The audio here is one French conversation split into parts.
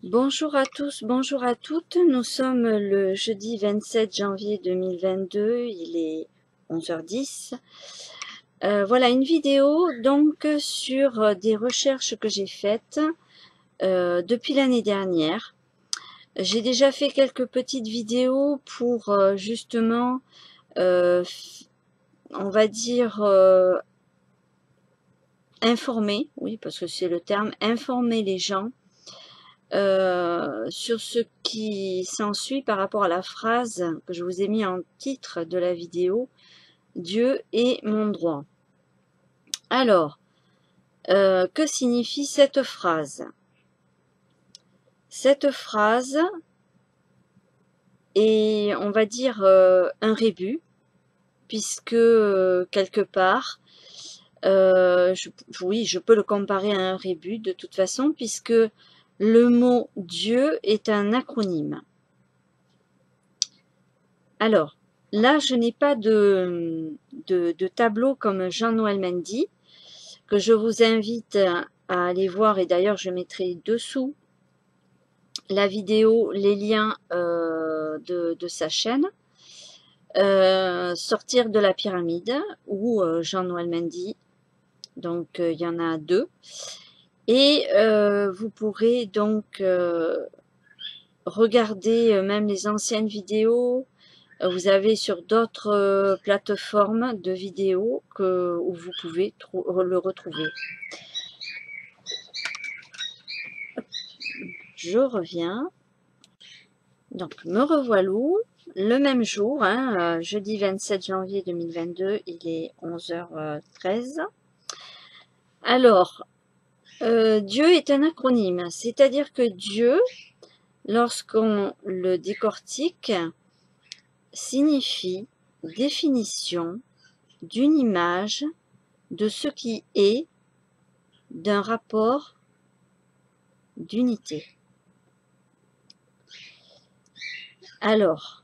Bonjour à tous, bonjour à toutes. Nous sommes le jeudi 27 janvier 2022, il est 11h10. Voilà une vidéo donc sur des recherches que j'ai faites depuis l'année dernière. J'ai déjà fait quelques petites vidéos pour justement, on va dire, informer, oui parce que c'est le terme, informer les gens sur ce qui s'ensuit par rapport à la phrase que je vous ai mis en titre de la vidéo, Dieu est mon droit. Alors, que signifie cette phrase? Cette phrase est, on va dire, un rébut, puisque quelque part, oui, je peux le comparer à un rébut de toute façon, puisque le mot Dieu est un acronyme. Alors, là, je n'ai pas de tableau comme Jean-Noël Mendy, que je vous invite à aller voir, et d'ailleurs je mettrai dessous la vidéo, les liens de sa chaîne, Sortir de la pyramide, ou Jean-Noël Mendy, donc il y en a deux, et vous pourrez donc regarder même les anciennes vidéos. Vous avez sur d'autres plateformes de vidéos où vous pouvez le retrouver. Je reviens. Donc, me revoilà le même jour, hein, jeudi 27 janvier 2022, il est 11h13. Alors, Dieu est un acronyme, c'est-à-dire que Dieu, lorsqu'on le décortique, signifie définition d'une image de ce qui est, d'un rapport d'unité. Alors,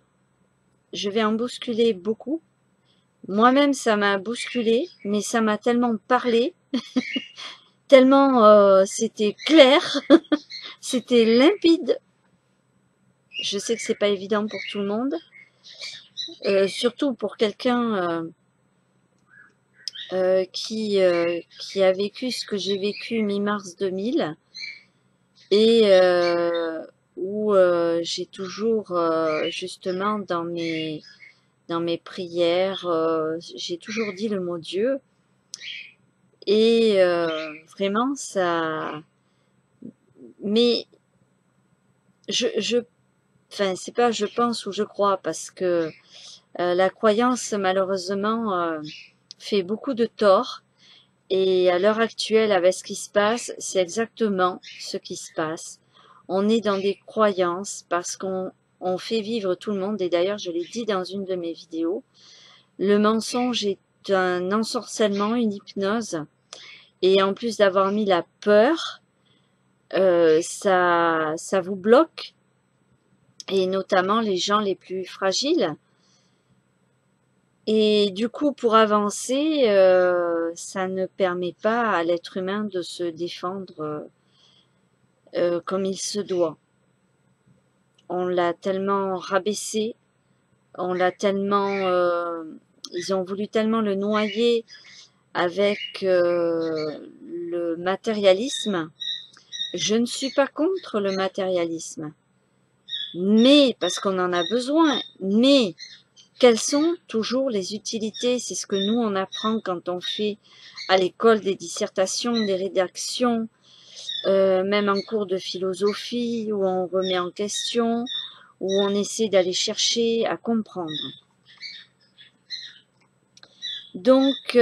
je vais en bousculer beaucoup. Moi-même, ça m'a bousculé, mais ça m'a tellement parlé, tellement c'était clair, c'était limpide. Je sais que c'est pas évident pour tout le monde, surtout pour quelqu'un qui a vécu ce que j'ai vécu mi-mars 2000 et où j'ai toujours justement dans mes prières, j'ai toujours dit le mot Dieu, et vraiment ça, mais enfin c'est pas je pense ou je crois, parce que la croyance malheureusement fait beaucoup de tort. Et à l'heure actuelle, avec ce qui se passe, c'est exactement ce qui se passe. On est dans des croyances parce qu'on fait vivre tout le monde. Et d'ailleurs, je l'ai dit dans une de mes vidéos, le mensonge est un ensorcellement, une hypnose. Et en plus d'avoir mis la peur, ça vous bloque. Et notamment les gens les plus fragiles. Et du coup, pour avancer, ça ne permet pas à l'être humain de se défendre comme il se doit. On l'a tellement rabaissé, on l'a tellement, ils ont voulu tellement le noyer avec le matérialisme. Je ne suis pas contre le matérialisme, mais parce qu'on en a besoin, mais quelles sont toujours les utilités? C'est ce que nous on apprend quand on fait à l'école des dissertations, des rédactions, même en cours de philosophie, où on remet en question, où on essaie d'aller chercher à comprendre. Donc,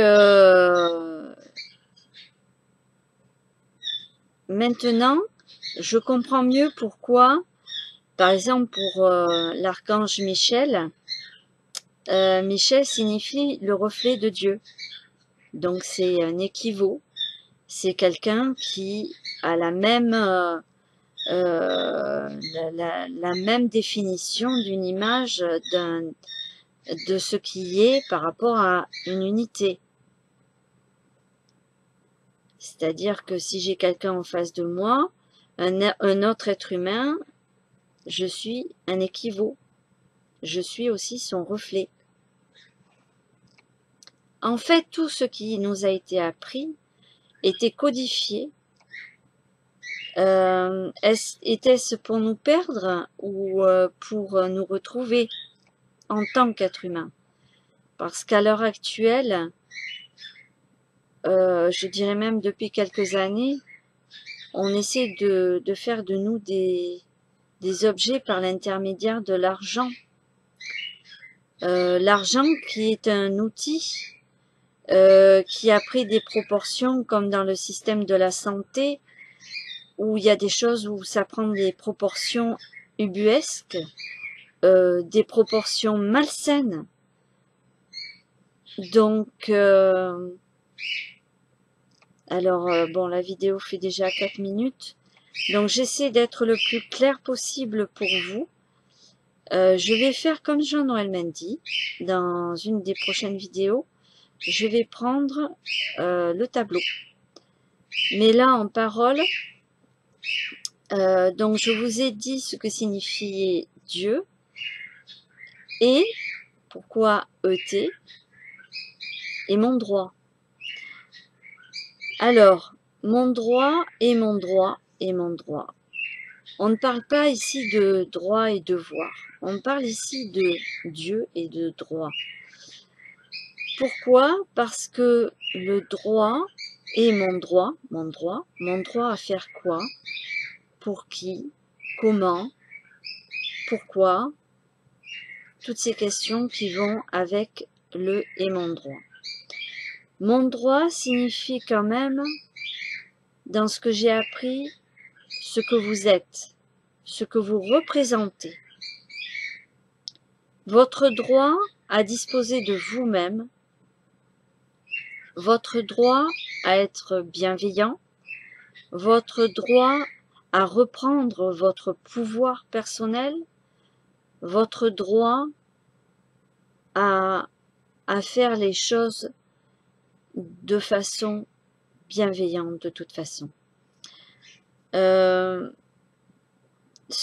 maintenant, je comprends mieux pourquoi, par exemple pour l'archange Michel, Michel signifie le reflet de Dieu. Donc c'est un équivaut, c'est quelqu'un qui a la même la même définition d'une image de ce qui est par rapport à une unité. C'est-à-dire que si j'ai quelqu'un en face de moi, un autre être humain, je suis un équivalent. Je suis aussi son reflet. En fait, tout ce qui nous a été appris était codifié. Était-ce pour nous perdre ou pour nous retrouver en tant qu'être humain? Parce qu'à l'heure actuelle, je dirais même depuis quelques années, on essaie de faire de nous des objets par l'intermédiaire de l'argent. L'argent qui est un outil qui a pris des proportions comme dans le système de la santé, où il y a des choses où ça prend des proportions ubuesques, des proportions malsaines. Donc, bon, la vidéo fait déjà 4 minutes. Donc, j'essaie d'être le plus clair possible pour vous. Je vais faire comme Jean-Noël Mendy dans une des prochaines vidéos. Je vais prendre le tableau. Mais là, en parole, donc je vous ai dit ce que signifiait Dieu et pourquoi ET et mon droit. Alors, mon droit et mon droit et mon droit. On ne parle pas ici de droit et devoir. On parle ici de Dieu et de droit. Pourquoi? Parce que le droit et mon droit à faire quoi? Pour qui? Comment? Pourquoi? Toutes ces questions qui vont avec le et mon droit. Mon droit signifie quand même, dans ce que j'ai appris, ce que vous êtes, ce que vous représentez. Votre droit à disposer de vous-même, votre droit à être bienveillant, votre droit à reprendre votre pouvoir personnel, votre droit à faire les choses de façon bienveillante de toute façon. Ce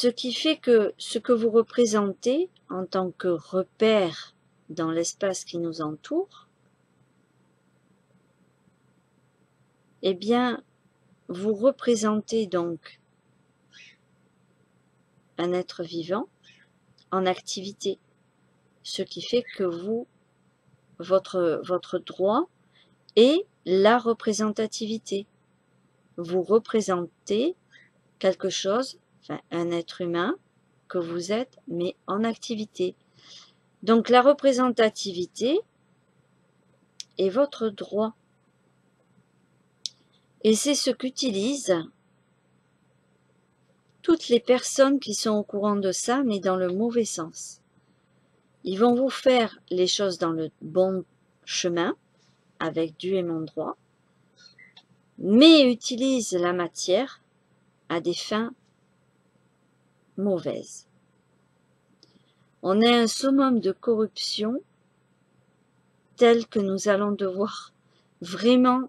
qui fait que ce que vous représentez en tant que repère dans l'espace qui nous entoure, eh bien, vous représentez donc un être vivant en activité, ce qui fait que votre droit est la représentativité. Vous représentez quelque chose, enfin un être humain que vous êtes, mais en activité. Donc la représentativité est votre droit. Et c'est ce qu'utilisent toutes les personnes qui sont au courant de ça, mais dans le mauvais sens. Ils vont vous faire les choses dans le bon chemin, avec Dieu et mon droit, mais utilisent la matière à des fins mauvaises. On a un summum de corruption tel que nous allons devoir vraiment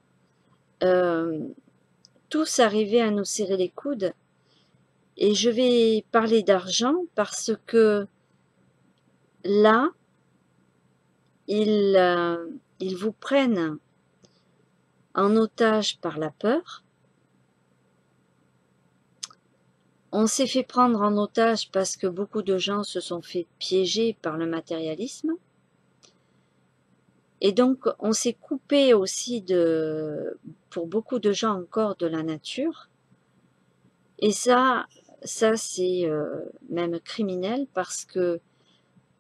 tous arriver à nous serrer les coudes. Et je vais parler d'argent parce que là, ils vous prennent en otage par la peur. On s'est fait prendre en otage parce que beaucoup de gens se sont fait piéger par le matérialisme. Et donc, on s'est coupé aussi pour beaucoup de gens encore, de la nature. Et ça c'est même criminel parce que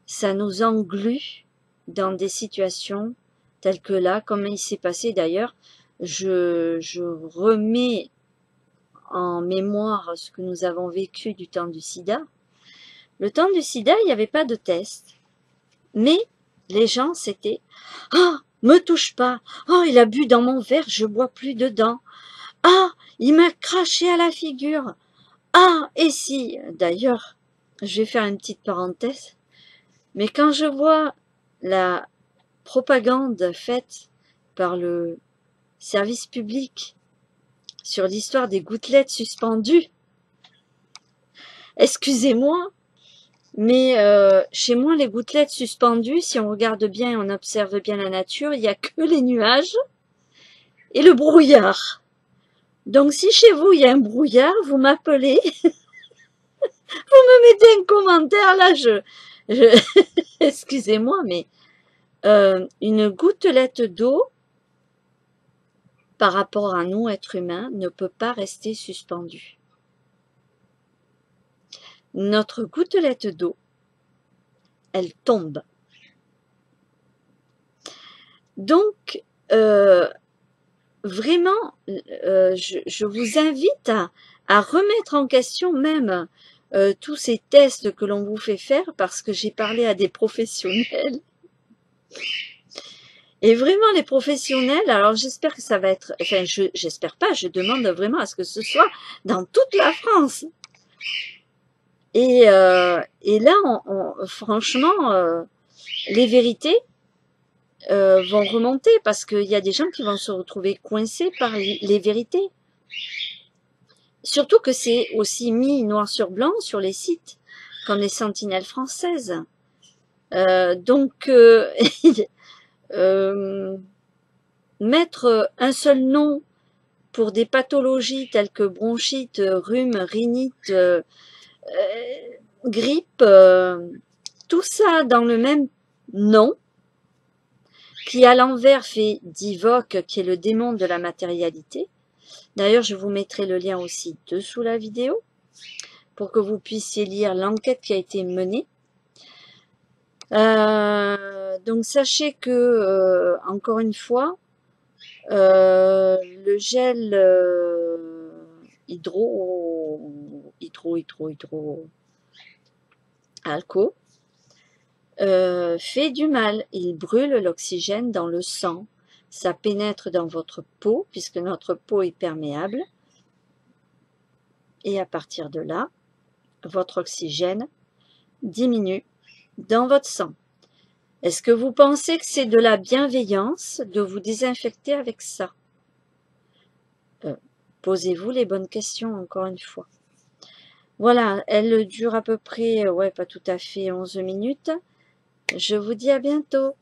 ça nous englue dans des situations telles que là, comme il s'est passé d'ailleurs. Je remets en mémoire ce que nous avons vécu du temps du sida. Le temps du sida, il n'y avait pas de test. Mais les gens, c'était « Ah, me touche pas. Oh, il a bu dans mon verre, je bois plus dedans. Ah, il m'a craché à la figure. Ah, et si ?» D'ailleurs, je vais faire une petite parenthèse. Mais quand je vois la propagande faite par le service public sur l'histoire des gouttelettes suspendues, Excusez-moi, mais chez moi, les gouttelettes suspendues, si on regarde bien et on observe bien la nature, il n'y a que les nuages et le brouillard. Donc si chez vous, il y a un brouillard, vous m'appelez, vous me mettez un commentaire, là, excusez-moi, mais une gouttelette d'eau, par rapport à nous, êtres humains, ne peut pas rester suspendue. Notre gouttelette d'eau, elle tombe. Donc, vraiment, je vous invite à remettre en question même tous ces tests que l'on vous fait faire, parce que j'ai parlé à des professionnels. Et vraiment, les professionnels, alors j'espère que ça va être, enfin, j'espère pas, je demande vraiment à ce que ce soit dans toute la France. Et là, franchement, les vérités vont remonter, parce qu'il y a des gens qui vont se retrouver coincés par les vérités. Surtout que c'est aussi mis noir sur blanc sur les sites, comme les Sentinelles françaises. Donc, mettre un seul nom pour des pathologies telles que bronchite, rhume, rhinite, grippe, tout ça dans le même nom, qui à l'envers fait Divoque, qui est le démon de la matérialité. D'ailleurs, je vous mettrai le lien aussi dessous la vidéo, pour que vous puissiez lire l'enquête qui a été menée. Donc sachez que, encore une fois, le gel alco fait du mal. Il brûle l'oxygène dans le sang. Ça pénètre dans votre peau, puisque notre peau est perméable. Et à partir de là, votre oxygène diminue dans votre sang. Est-ce que vous pensez que c'est de la bienveillance de vous désinfecter avec ça? Posez-vous les bonnes questions, encore une fois. Voilà, elle dure à peu près, ouais, pas tout à fait 11 minutes. Je vous dis à bientôt.